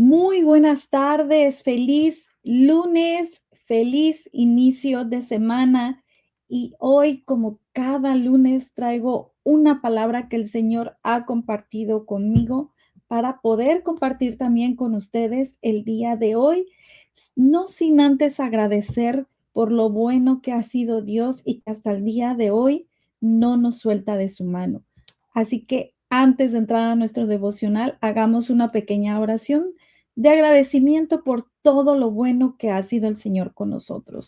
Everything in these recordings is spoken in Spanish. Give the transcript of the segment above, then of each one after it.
Muy buenas tardes, feliz lunes, feliz inicio de semana. Y hoy, como cada lunes, traigo una palabra que el Señor ha compartido conmigo para poder compartir también con ustedes el día de hoy, no sin antes agradecer por lo bueno que ha sido Dios y que hasta el día de hoy no nos suelta de su mano. Así que antes de entrar a nuestro devocional, hagamos una pequeña oración de agradecimiento por todo lo bueno que ha sido el Señor con nosotros.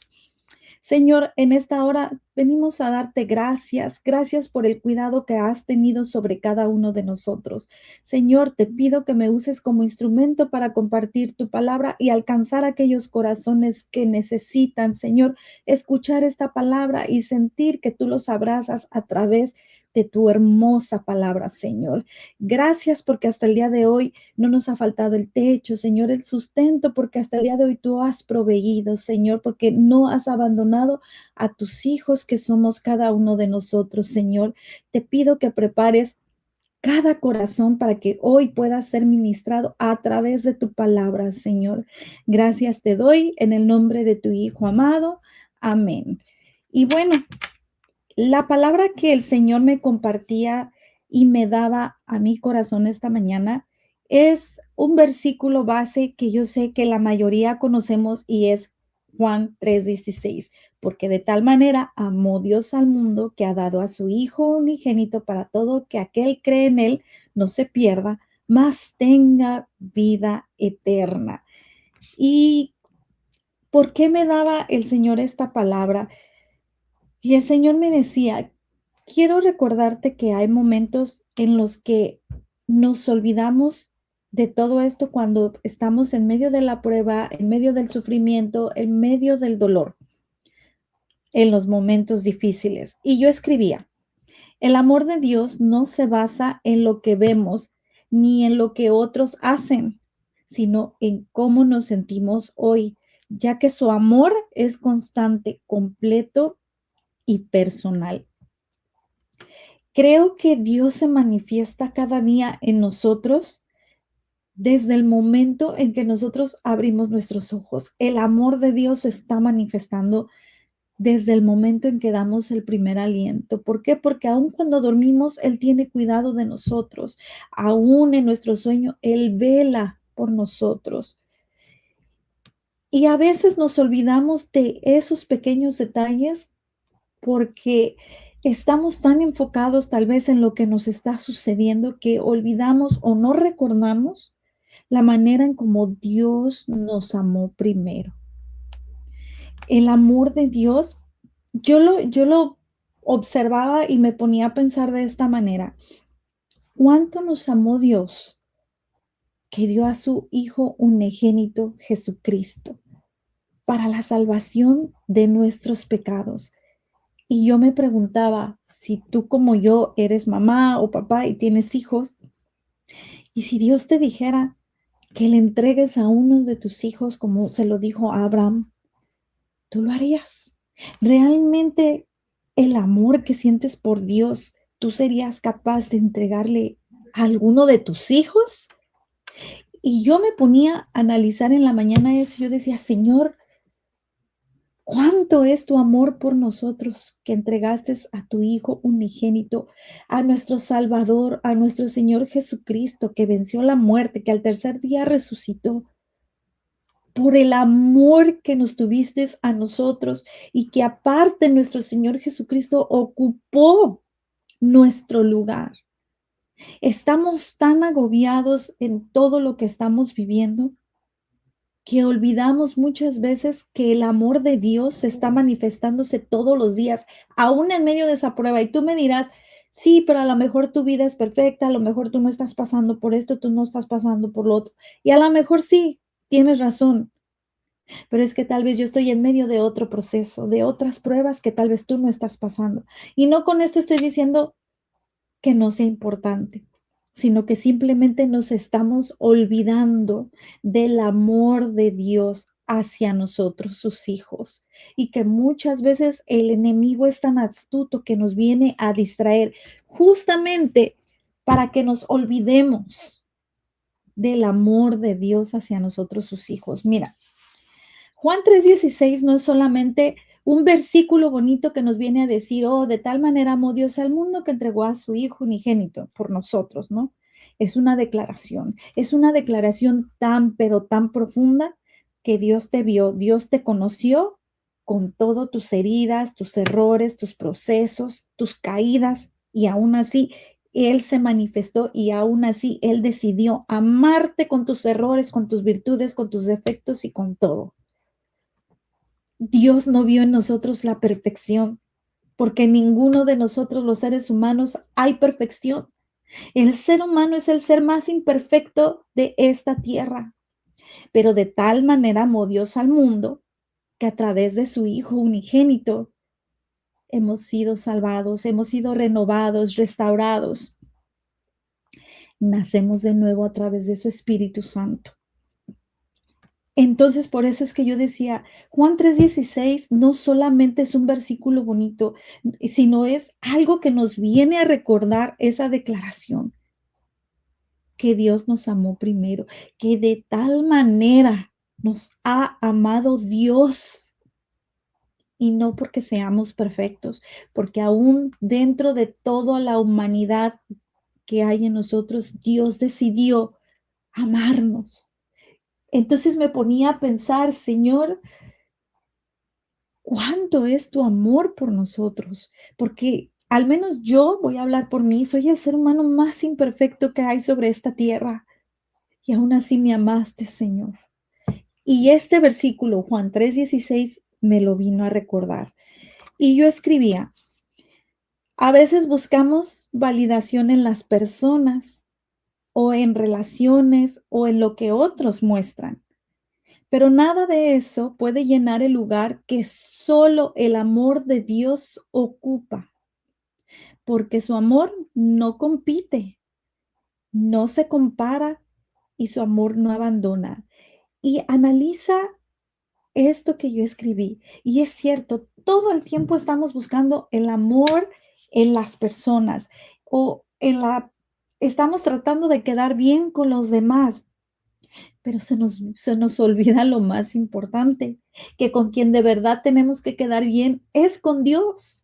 Señor, en esta hora venimos a darte gracias, gracias por el cuidado que has tenido sobre cada uno de nosotros. Señor, te pido que me uses como instrumento para compartir tu palabra y alcanzar aquellos corazones que necesitan, Señor, escuchar esta palabra y sentir que tú los abrazas a través de tu hermosa palabra, Señor. Gracias porque hasta el día de hoy no nos ha faltado el techo, Señor, el sustento, porque hasta el día de hoy tú has proveído, Señor, porque no has abandonado a tus hijos que somos cada uno de nosotros, Señor. Te pido que prepares cada corazón para que hoy pueda ser ministrado a través de tu palabra, Señor. Gracias te doy en el nombre de tu Hijo amado. Amén. Y bueno, la palabra que el Señor me compartía y me daba a mi corazón esta mañana es un versículo base que yo sé que la mayoría conocemos y es Juan 3:16, porque de tal manera amó Dios al mundo que ha dado a su Hijo unigénito para todo que aquel cree en él no se pierda, mas tenga vida eterna. ¿Y por qué me daba el Señor esta palabra? Y el Señor me decía, quiero recordarte que hay momentos en los que nos olvidamos de todo esto cuando estamos en medio de la prueba, en medio del sufrimiento, en medio del dolor, en los momentos difíciles. Y yo escribía, el amor de Dios no se basa en lo que vemos ni en lo que otros hacen, sino en cómo nos sentimos hoy, ya que su amor es constante, completo y personal. Creo que Dios se manifiesta cada día en nosotros desde el momento en que nosotros abrimos nuestros ojos. El amor de Dios se está manifestando desde el momento en que damos el primer aliento. ¿Por qué? Porque aun cuando dormimos, Él tiene cuidado de nosotros. Aún en nuestro sueño, Él vela por nosotros. Y a veces nos olvidamos de esos pequeños detalles porque estamos tan enfocados tal vez en lo que nos está sucediendo que olvidamos o no recordamos la manera en cómo Dios nos amó primero. El amor de Dios, yo lo observaba y me ponía a pensar de esta manera. ¿Cuánto nos amó Dios que dio a su Hijo unigénito Jesucristo para la salvación de nuestros pecados? Y yo me preguntaba, si tú como yo eres mamá o papá y tienes hijos, y si Dios te dijera que le entregues a uno de tus hijos como se lo dijo a Abraham, ¿tú lo harías? ¿Realmente el amor que sientes por Dios, tú serías capaz de entregarle a alguno de tus hijos? Y yo me ponía a analizar en la mañana eso, yo decía, Señor, ¿cuánto es tu amor por nosotros que entregaste a tu Hijo unigénito, a nuestro Salvador, a nuestro Señor Jesucristo, que venció la muerte, que al tercer día resucitó? Por el amor que nos tuviste a nosotros y que aparte nuestro Señor Jesucristo ocupó nuestro lugar. Estamos tan agobiados en todo lo que estamos viviendo que olvidamos muchas veces que el amor de Dios está manifestándose todos los días, aún en medio de esa prueba. Y tú me dirás, sí, pero a lo mejor tu vida es perfecta, a lo mejor tú no estás pasando por esto, tú no estás pasando por lo otro. Y a lo mejor sí, tienes razón, pero es que tal vez yo estoy en medio de otro proceso, de otras pruebas que tal vez tú no estás pasando. Y no con esto estoy diciendo que no sea importante, sino que simplemente nos estamos olvidando del amor de Dios hacia nosotros, sus hijos, y que muchas veces el enemigo es tan astuto que nos viene a distraer justamente para que nos olvidemos del amor de Dios hacia nosotros, sus hijos. Mira, Juan 3:16 no es solamente un versículo bonito que nos viene a decir, oh, de tal manera amó Dios al mundo que entregó a su Hijo unigénito por nosotros, ¿no? Es una declaración tan, pero tan profunda que Dios te vio, Dios te conoció con todas tus heridas, tus errores, tus procesos, tus caídas, y aún así Él se manifestó y aún así Él decidió amarte con tus errores, con tus virtudes, con tus defectos y con todo. Dios no vio en nosotros la perfección, porque en ninguno de nosotros los seres humanos hay perfección. El ser humano es el ser más imperfecto de esta tierra, pero de tal manera amó Dios al mundo que a través de su Hijo unigénito hemos sido salvados, hemos sido renovados, restaurados. Nacemos de nuevo a través de su Espíritu Santo. Entonces, por eso es que yo decía, Juan 3:16 no solamente es un versículo bonito, sino es algo que nos viene a recordar esa declaración, que Dios nos amó primero, que de tal manera nos ha amado Dios, y no porque seamos perfectos, porque aún dentro de toda la humanidad que hay en nosotros, Dios decidió amarnos. Entonces me ponía a pensar, Señor, ¿cuánto es tu amor por nosotros? Porque al menos yo voy a hablar por mí, soy el ser humano más imperfecto que hay sobre esta tierra y aún así me amaste, Señor. Y este versículo, Juan 3:16, me lo vino a recordar. Y yo escribía, a veces buscamos validación en las personas o en relaciones o en lo que otros muestran. Pero nada de eso puede llenar el lugar que solo el amor de Dios ocupa, porque su amor no compite, no se compara y su amor no abandona. Y analiza esto que yo escribí. Y es cierto, todo el tiempo estamos buscando el amor en las personas o estamos tratando de quedar bien con los demás, pero se nos olvida lo más importante, que con quien de verdad tenemos que quedar bien es con Dios,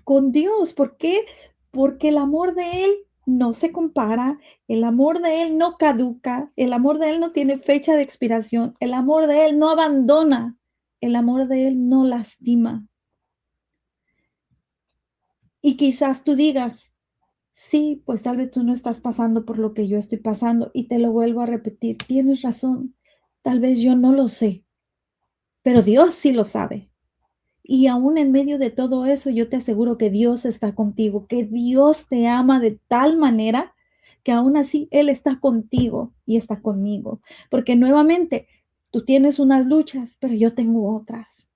con Dios. ¿Por qué? Porque el amor de Él no se compara, el amor de Él no caduca, el amor de Él no tiene fecha de expiración, el amor de Él no abandona, el amor de Él no lastima. Y quizás tú digas, sí, pues tal vez tú no estás pasando por lo que yo estoy pasando, y te lo vuelvo a repetir, tienes razón, tal vez yo no lo sé, pero Dios sí lo sabe. Y aún en medio de todo eso, yo te aseguro que Dios está contigo, que Dios te ama de tal manera que aún así Él está contigo y está conmigo. Porque nuevamente, tú tienes unas luchas, pero yo tengo otras.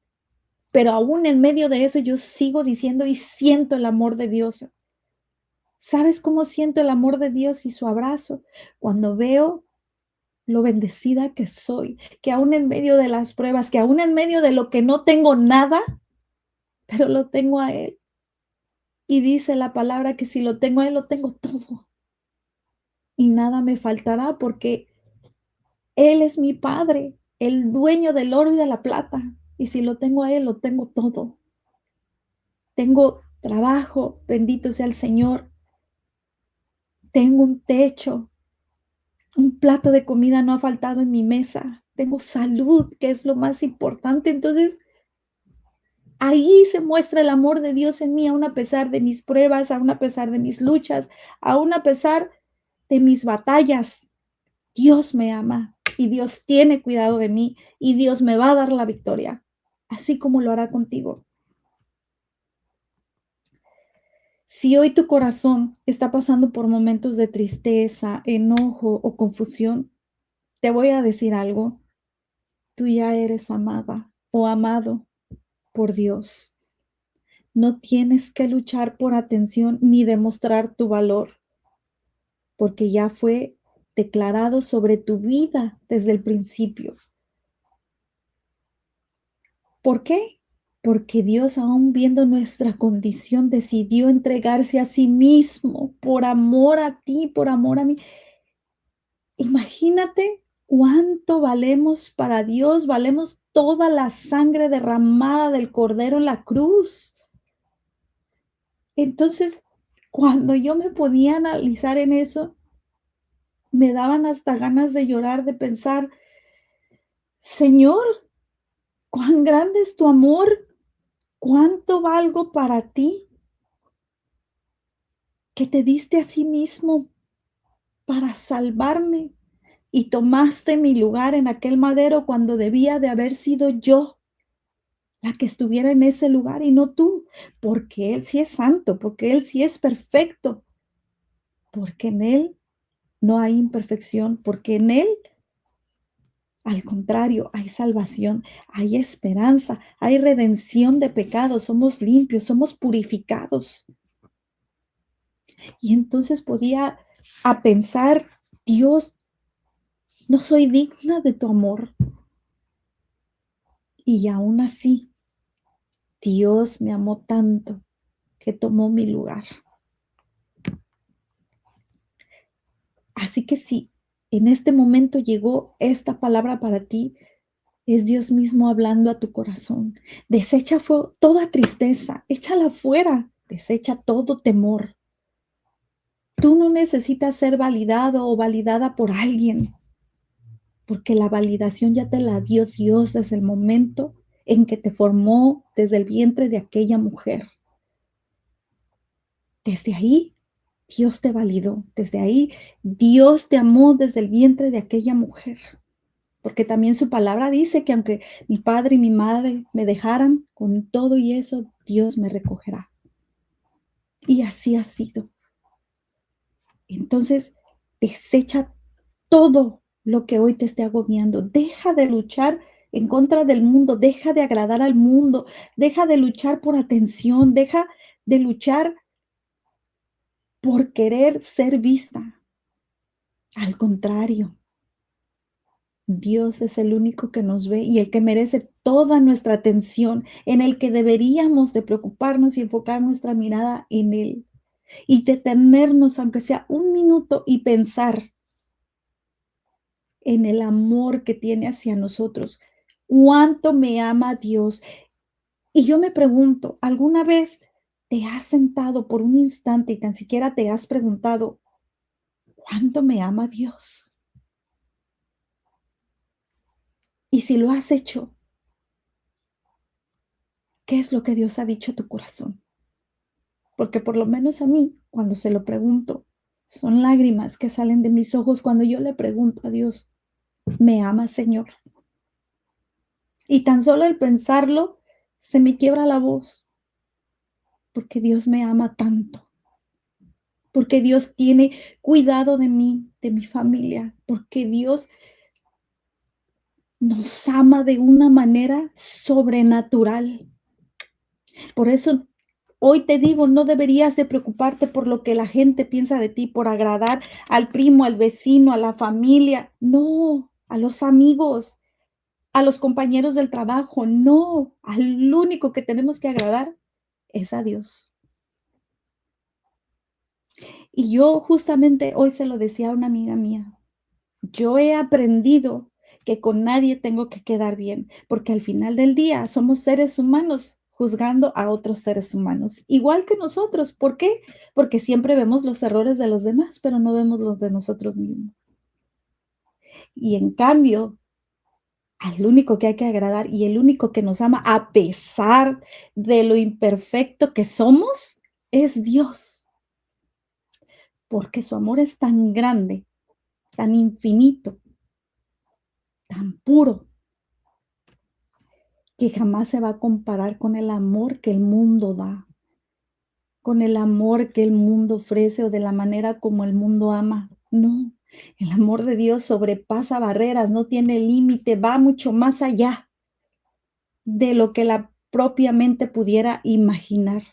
Pero aún en medio de eso, yo sigo diciendo y siento el amor de Dios. ¿Sabes cómo siento el amor de Dios y su abrazo? Cuando veo lo bendecida que soy, que aún en medio de las pruebas, que aún en medio de lo que no tengo nada, pero lo tengo a Él. Y dice la palabra que si lo tengo a Él, lo tengo todo. Y nada me faltará porque Él es mi Padre, el dueño del oro y de la plata. Y si lo tengo a Él, lo tengo todo. Tengo trabajo, bendito sea el Señor. Tengo un techo, un plato de comida no ha faltado en mi mesa. Tengo salud, que es lo más importante. Entonces, ahí se muestra el amor de Dios en mí, aun a pesar de mis pruebas, aun a pesar de mis luchas, aun a pesar de mis batallas. Dios me ama y Dios tiene cuidado de mí y Dios me va a dar la victoria, así como lo hará contigo. Si hoy tu corazón está pasando por momentos de tristeza, enojo o confusión, te voy a decir algo. Tú ya eres amada o amado por Dios. No tienes que luchar por atención ni demostrar tu valor, porque ya fue declarado sobre tu vida desde el principio. ¿Por qué? Porque Dios, aún viendo nuestra condición, decidió entregarse a sí mismo por amor a ti, por amor a mí. Imagínate cuánto valemos para Dios, valemos toda la sangre derramada del Cordero en la cruz. Entonces, cuando yo me podía analizar en eso, me daban hasta ganas de llorar, de pensar, Señor, cuán grande es tu amor, cuánto valgo para ti, que te diste a sí mismo para salvarme y tomaste mi lugar en aquel madero cuando debía de haber sido yo la que estuviera en ese lugar y no tú, porque Él sí es santo, porque Él sí es perfecto, porque en Él no hay imperfección, porque en Él, al contrario, hay salvación, hay esperanza, hay redención de pecados, somos limpios, somos purificados. Y entonces podía a pensar, Dios, no soy digna de tu amor. Y aún así, Dios me amó tanto que tomó mi lugar. Así que si en este momento llegó esta palabra para ti, es Dios mismo hablando a tu corazón. Desecha toda tristeza, échala fuera, desecha todo temor. Tú no necesitas ser validado o validada por alguien, porque la validación ya te la dio Dios desde el momento en que te formó desde el vientre de aquella mujer. Desde ahí Dios te validó, desde ahí Dios te amó desde el vientre de aquella mujer. Porque también su palabra dice que aunque mi padre y mi madre me dejaran, con todo y eso, Dios me recogerá. Y así ha sido. Entonces, desecha todo lo que hoy te esté agobiando. Deja de luchar en contra del mundo, deja de agradar al mundo, deja de luchar por atención, deja de luchar por querer ser vista. Al contrario, Dios es el único que nos ve y el que merece toda nuestra atención, en el que deberíamos de preocuparnos y enfocar nuestra mirada en Él y detenernos, aunque sea un minuto, y pensar en el amor que tiene hacia nosotros. Cuánto me ama Dios. Y yo me pregunto, ¿alguna vez te has sentado por un instante y tan siquiera te has preguntado, ¿cuánto me ama Dios? Y si lo has hecho, ¿qué es lo que Dios ha dicho a tu corazón? Porque por lo menos a mí, cuando se lo pregunto, son lágrimas que salen de mis ojos cuando yo le pregunto a Dios, ¿me ama, Señor? Y tan solo el pensarlo, se me quiebra la voz, porque Dios me ama tanto, porque Dios tiene cuidado de mí, de mi familia, porque Dios nos ama de una manera sobrenatural. Por eso hoy te digo, no deberías de preocuparte por lo que la gente piensa de ti, por agradar al primo, al vecino, a la familia. No, a los amigos, a los compañeros del trabajo. No, al único que tenemos que agradar es a Dios. Y yo justamente hoy se lo decía a una amiga mía. Yo he aprendido que con nadie tengo que quedar bien, porque al final del día somos seres humanos juzgando a otros seres humanos, igual que nosotros. ¿Por qué? Porque siempre vemos los errores de los demás, pero no vemos los de nosotros mismos. Y en cambio, al único que hay que agradar y el único que nos ama a pesar de lo imperfecto que somos, es Dios, porque su amor es tan grande, tan infinito, tan puro, que jamás se va a comparar con el amor que el mundo da, con el amor que el mundo ofrece o de la manera como el mundo ama. No, el amor de Dios sobrepasa barreras, no tiene límite, va mucho más allá de lo que la propia mente pudiera imaginar.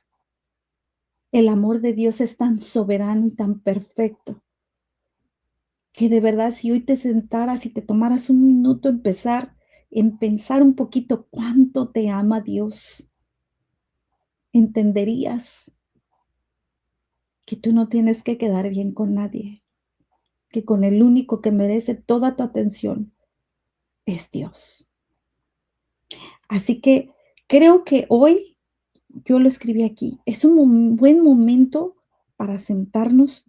El amor de Dios es tan soberano y tan perfecto que de verdad si hoy te sentaras y te tomaras un minuto en pensar un poquito cuánto te ama Dios, entenderías que tú no tienes que quedar bien con nadie, que con el único que merece toda tu atención es Dios. Así que creo que hoy, yo lo escribí aquí, es un buen momento para sentarnos,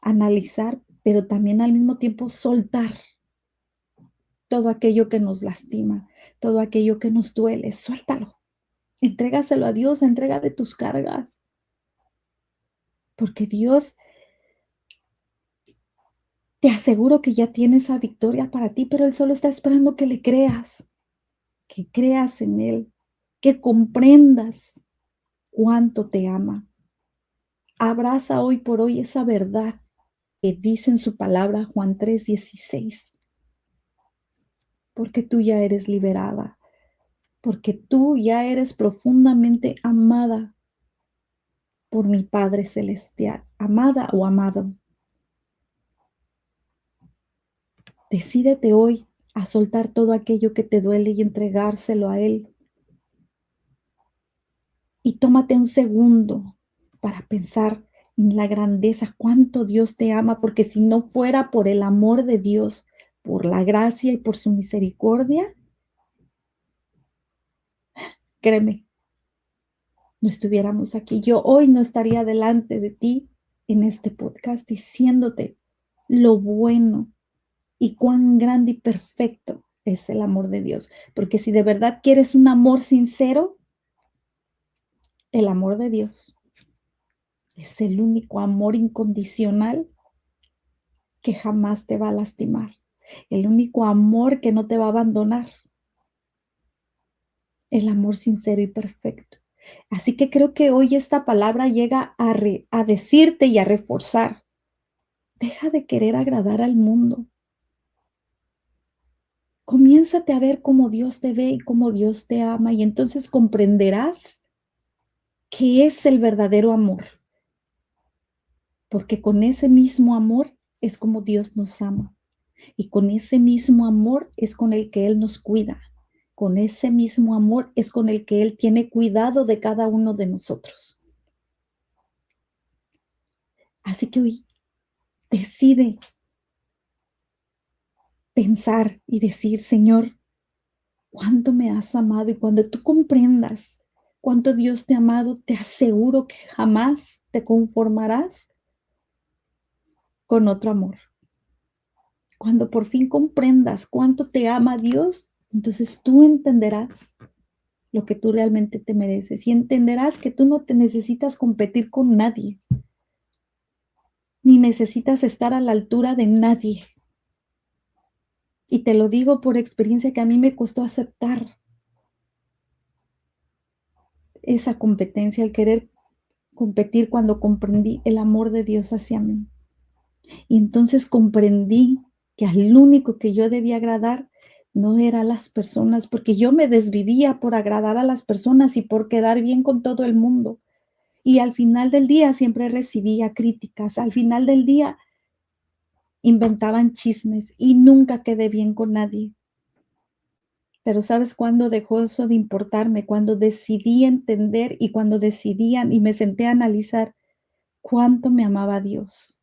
analizar, pero también al mismo tiempo soltar todo aquello que nos lastima, todo aquello que nos duele, suéltalo. Entrégaselo a Dios, entrega de tus cargas, porque Dios, te aseguro que ya tiene esa victoria para ti, pero Él solo está esperando que creas en Él, que comprendas cuánto te ama. Abraza hoy por hoy esa verdad que dice en su palabra Juan 3:16, porque tú ya eres liberada, porque tú ya eres profundamente amada por mi Padre Celestial, amada o amado. Decídete hoy a soltar todo aquello que te duele y entregárselo a Él. Y tómate un segundo para pensar en la grandeza, cuánto Dios te ama, porque si no fuera por el amor de Dios, por la gracia y por su misericordia, créeme, no estuviéramos aquí. Yo hoy no estaría delante de ti en este podcast diciéndote lo bueno y cuán grande y perfecto es el amor de Dios. Porque si de verdad quieres un amor sincero, el amor de Dios es el único amor incondicional que jamás te va a lastimar, el único amor que no te va a abandonar, el amor sincero y perfecto. Así que creo que hoy esta palabra llega a decirte y a reforzar. Deja de querer agradar al mundo. Comiénzate a ver cómo Dios te ve y cómo Dios te ama, y entonces comprenderás qué es el verdadero amor, porque con ese mismo amor es como Dios nos ama. Y con ese mismo amor es con el que Él nos cuida. Con ese mismo amor es con el que Él tiene cuidado de cada uno de nosotros. Así que hoy decide pensar y decir, Señor, cuánto me has amado. Y cuando tú comprendas cuánto Dios te ha amado, te aseguro que jamás te conformarás con otro amor. Cuando por fin comprendas cuánto te ama Dios, entonces tú entenderás lo que tú realmente te mereces y entenderás que tú no te necesitas competir con nadie, ni necesitas estar a la altura de nadie. Y te lo digo por experiencia que a mí me costó aceptar esa competencia, el querer competir cuando comprendí el amor de Dios hacia mí. Y entonces comprendí que al único que yo debía agradar no era a las personas, porque yo me desvivía por agradar a las personas y por quedar bien con todo el mundo. Y al final del día siempre recibía críticas, al final del día inventaban chismes y nunca quedé bien con nadie. Pero ¿sabes cuándo dejó eso de importarme? Cuando decidí entender y cuando decidían y me senté a analizar cuánto me amaba Dios.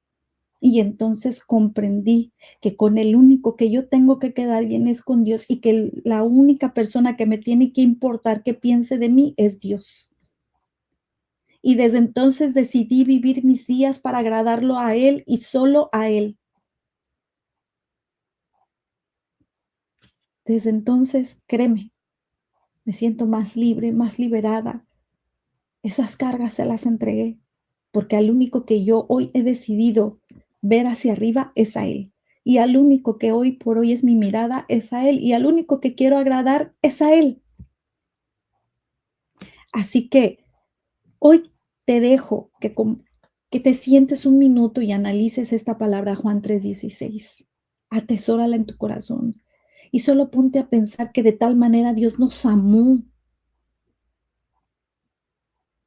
Y entonces comprendí que con el único que yo tengo que quedar bien es con Dios y que la única persona que me tiene que importar que piense de mí es Dios. Y desde entonces decidí vivir mis días para agradarlo a Él y solo a Él. Desde entonces, créeme, me siento más libre, más liberada. Esas cargas se las entregué, porque al único que yo hoy he decidido ver hacia arriba es a Él. Y al único que hoy por hoy es mi mirada es a Él. Y al único que quiero agradar es a Él. Así que hoy te dejo que te sientes un minuto y analices esta palabra Juan 3:16. Atesórala en tu corazón. Y solo ponte a pensar que de tal manera Dios nos amó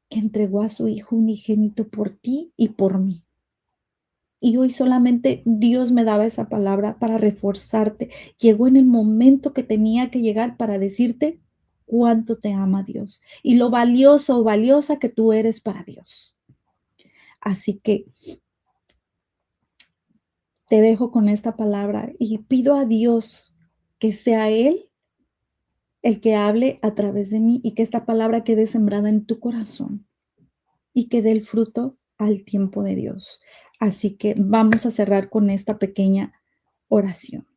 que entregó a su Hijo unigénito por ti y por mí. Y hoy solamente Dios me daba esa palabra para reforzarte. Llegó en el momento que tenía que llegar para decirte cuánto te ama Dios y lo valioso o valiosa que tú eres para Dios. Así que Te dejo con esta palabra y pido a Dios que sea Él el que hable a través de mí y que esta palabra quede sembrada en tu corazón y que dé el fruto al tiempo de Dios. Así que vamos a cerrar con esta pequeña oración.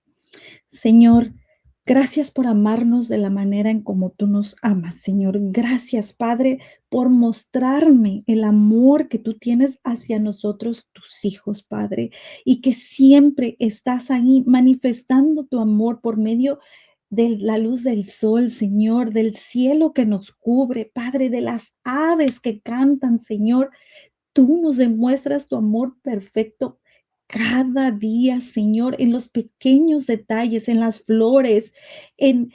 Señor, gracias por amarnos de la manera en como tú nos amas, Señor. Gracias, Padre, por mostrarme el amor que tú tienes hacia nosotros, tus hijos, Padre, y que siempre estás ahí manifestando tu amor por medio de la luz del sol, Señor, del cielo que nos cubre, Padre, de las aves que cantan, Señor. Tú nos demuestras tu amor perfecto cada día, Señor, en los pequeños detalles, en las flores, en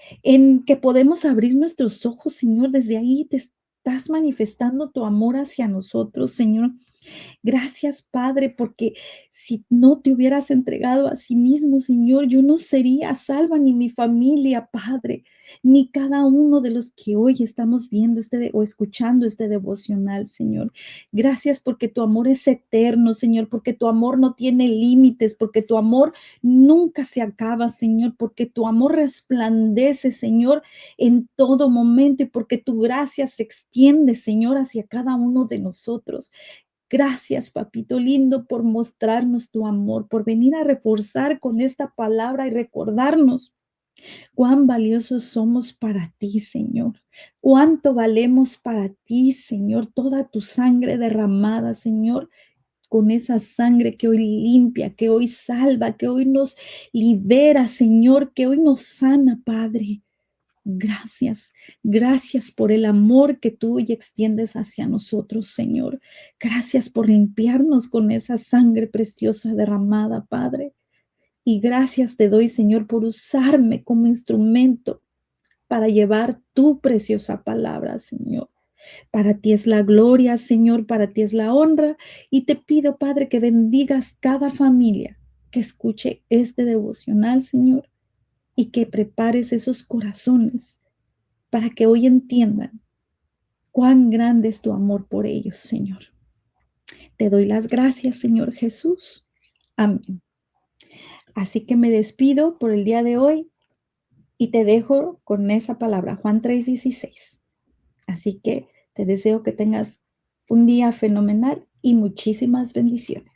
que podemos abrir nuestros ojos, Señor. Desde ahí te estás manifestando tu amor hacia nosotros, Señor. Gracias, Padre, porque si no te hubieras entregado a sí mismo, Señor, yo no sería salva ni mi familia, Padre, ni cada uno de los que hoy estamos viendo o escuchando este devocional, Señor. Gracias porque tu amor es eterno, Señor, porque tu amor no tiene límites, porque tu amor nunca se acaba, Señor, porque tu amor resplandece, Señor, en todo momento y porque tu gracia se extiende, Señor, hacia cada uno de nosotros. Gracias, papito lindo, por mostrarnos tu amor, por venir a reforzar con esta palabra y recordarnos cuán valiosos somos para ti, Señor. Cuánto valemos para ti, Señor. Toda tu sangre derramada, Señor, con esa sangre que hoy limpia, que hoy salva, que hoy nos libera, Señor, que hoy nos sana, Padre. Gracias, gracias por el amor que tú hoy extiendes hacia nosotros, Señor. Gracias por limpiarnos con esa sangre preciosa derramada, Padre. Y gracias te doy, Señor, por usarme como instrumento para llevar tu preciosa palabra, Señor. Para ti es la gloria, Señor, para ti es la honra. Y te pido, Padre, que bendigas cada familia que escuche este devocional, Señor, y que prepares esos corazones para que hoy entiendan cuán grande es tu amor por ellos, Señor. Te doy las gracias, Señor Jesús. Amén. Así que me despido por el día de hoy y te dejo con esa palabra, Juan 3:16. Así que te deseo que tengas un día fenomenal y muchísimas bendiciones.